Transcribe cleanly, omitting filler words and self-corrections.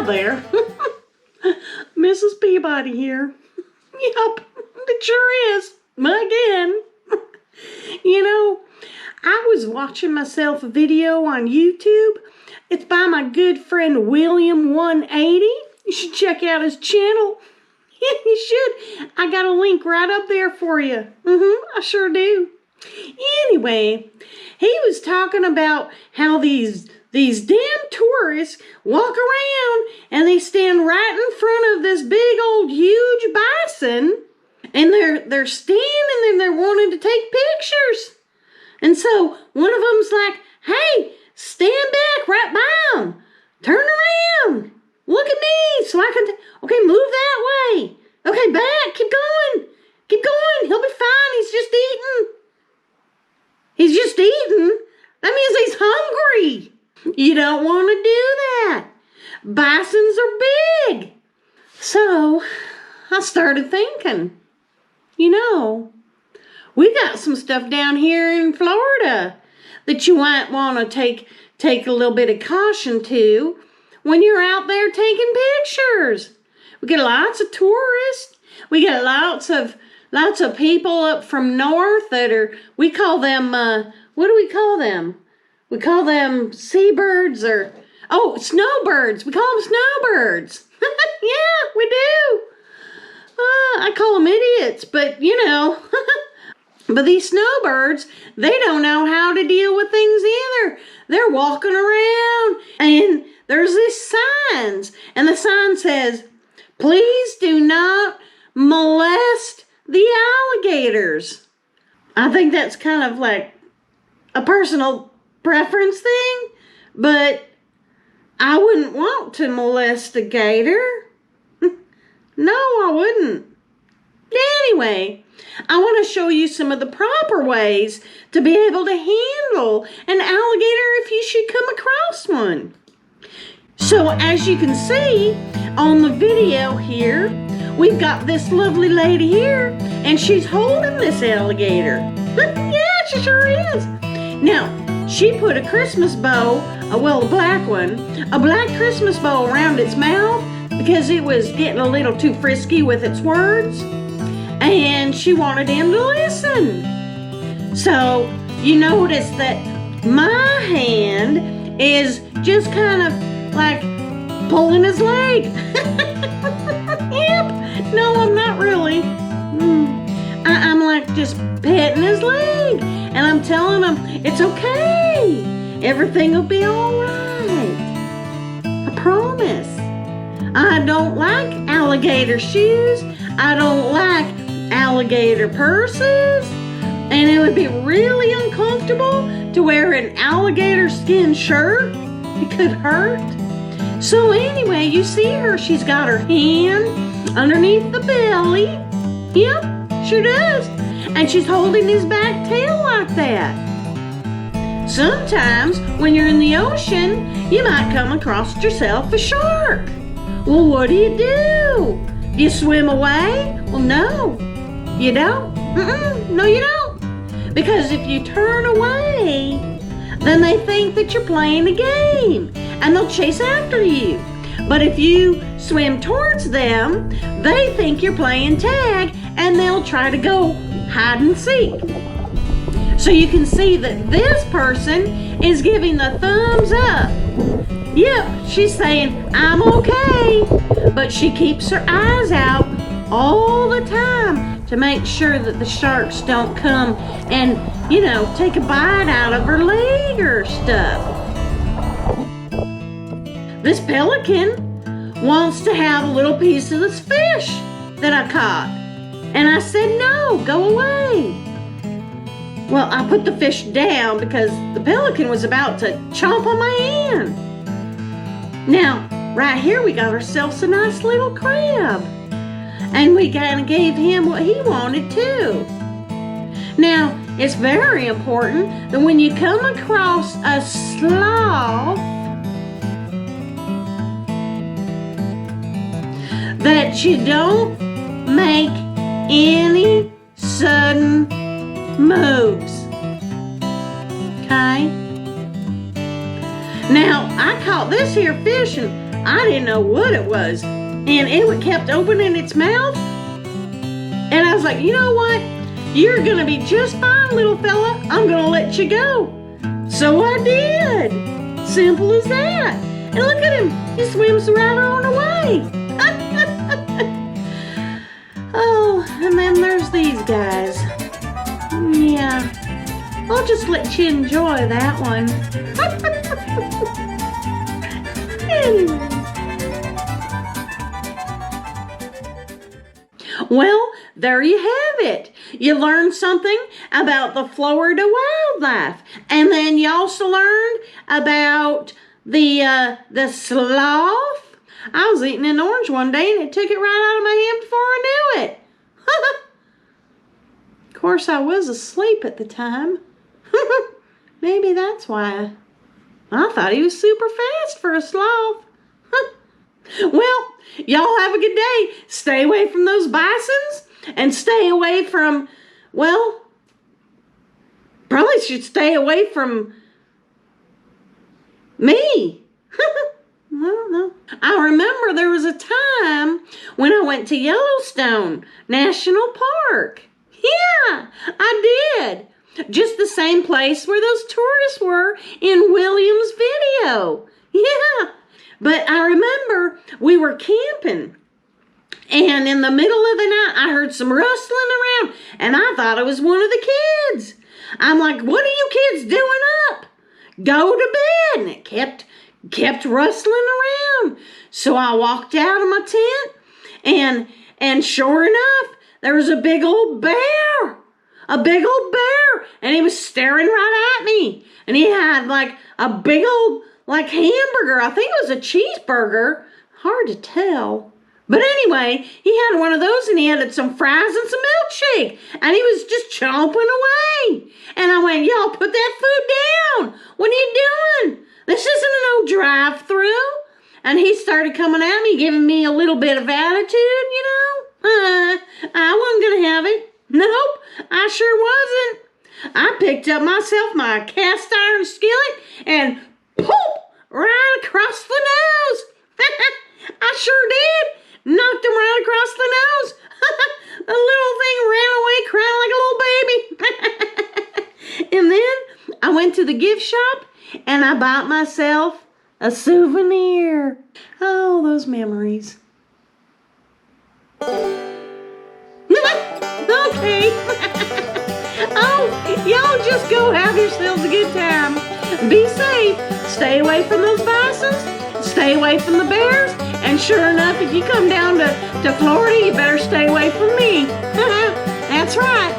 there. Mrs. Peabody here. Yep, it sure is. Again. You know, I was watching myself a video on YouTube. It's by my good friend William 180. You should check out his channel. Yeah, you should. I got a link right up there for you. I sure do. Anyway, he was talking about how these damn tourists walk around and they stand right in front of this big old huge bison, and they're standing and they're wanting to take pictures. And so one of them's like, "Hey, stand back right by him. Turn around. Look at me so I can, okay, move that way. Okay, back, keep going. Keep going. He'll be fine. He's just eating. He's just eating. That means he's hungry. You don't want to do that. Bisons are big." So I started thinking, you know, we got some stuff down here in Florida that you might want to take a little bit of caution to when you're out there taking pictures. We get lots of tourists. We get lots of people up from north that are, we call them, what do we call them? We call them seabirds or, snowbirds. We call them snowbirds. Yeah, we do. I call them idiots, but you know. But these snowbirds, they don't know how to deal with things either. They're walking around and there's these signs. And the sign says, "Please do not molest the alligators." I think that's kind of like a personal preference thing, but I wouldn't want to molest a gator. No, I wouldn't. Anyway, I want to show you some of the proper ways to be able to handle an alligator if you should come across one. So as you can see on the video here, we've got this lovely lady here, and she's holding this alligator. Yeah, she sure is. Now, she put a Christmas bow, a black one, a black Christmas bow around its mouth because it was getting a little too frisky with its words, and she wanted him to listen. So you notice that my hand is just kind of like pulling his leg. Yep. No, I'm not really. I'm like just petting his leg, and I'm telling him it's okay. Everything will be all right. I promise. I don't like alligator shoes. I don't like alligator purses. And it would be really uncomfortable to wear an alligator skin shirt. It could hurt. So anyway, you see her. She's got her hand underneath the belly. Yep, sure does. And she's holding his back tail like that. Sometimes when you're in the ocean, you might come across yourself a shark. Well, what do? Do you swim away? Well, no, you don't. No, you don't. Because if you turn away, then they think that you're playing a game and they'll chase after you. But if you swim towards them, they think you're playing tag and they'll try to go hide and seek. So you can see that this person is giving the thumbs up. Yep, she's saying, "I'm okay," but she keeps her eyes out all the time to make sure that the sharks don't come and, you know, take a bite out of her leg or stuff. This pelican wants to have a little piece of this fish that I caught. And I said, "No, go away." Well, I put the fish down because the pelican was about to chomp on my hand. Now, right here we got ourselves a nice little crab. And we kind of gave him what he wanted too. Now, it's very important that when you come across a sloth, that you don't make any sudden moves. Okay? Now, I caught this here fish and I didn't know what it was. And it kept opening its mouth. And I was like, you know what? You're gonna be just fine, little fella. I'm gonna let you go. So I did. Simple as that. And look at him. He swims right on away. Oh, and then there's these guys. Yeah. I'll just let you enjoy that one. Anyway. Well, there you have it. You learned something about the Florida wildlife. And then you also learned about the sloth. I was eating an orange one day and it took it right out of my hand before I knew it. Of course, I was asleep at the time. Maybe that's why. I thought he was super fast for a sloth. Well, y'all have a good day. Stay away from those bisons and stay away from, well, probably should stay away from me. I don't know. I remember there was a time when I went to Yellowstone National Park. Yeah, I did. Just the same place where those tourists were in William's video. Yeah. But I remember we were camping, and in the middle of the night, I heard some rustling around, and I thought it was one of the kids. I'm like, what are you kids doing up? Go to bed. And it kept rustling around. So I walked out of my tent, and sure enough, there was a big old bear. A big old bear, and he was staring right at me. And he had like a big old hamburger. I think it was a cheeseburger. Hard to tell. But anyway, he had one of those and he had some fries and some milkshake. And he was just chomping away. And I went, y'all put that food down. What are you doing? This isn't no drive-through. And he started coming at me, giving me a little bit of attitude, you know. I wasn't going to have it. Nope, I sure wasn't. I picked up myself my cast iron skillet and poof, right across the nose. I sure did. Knocked him right across the nose. The little thing ran away crying like a little baby. And then I went to the gift shop and I bought myself a souvenir. Oh, those memories. Okay. Oh, y'all just go have yourselves a good time. Be safe. Stay away from those bisons. Stay away from the bears. And sure enough, if you come down to Florida, you better stay away from me. That's right.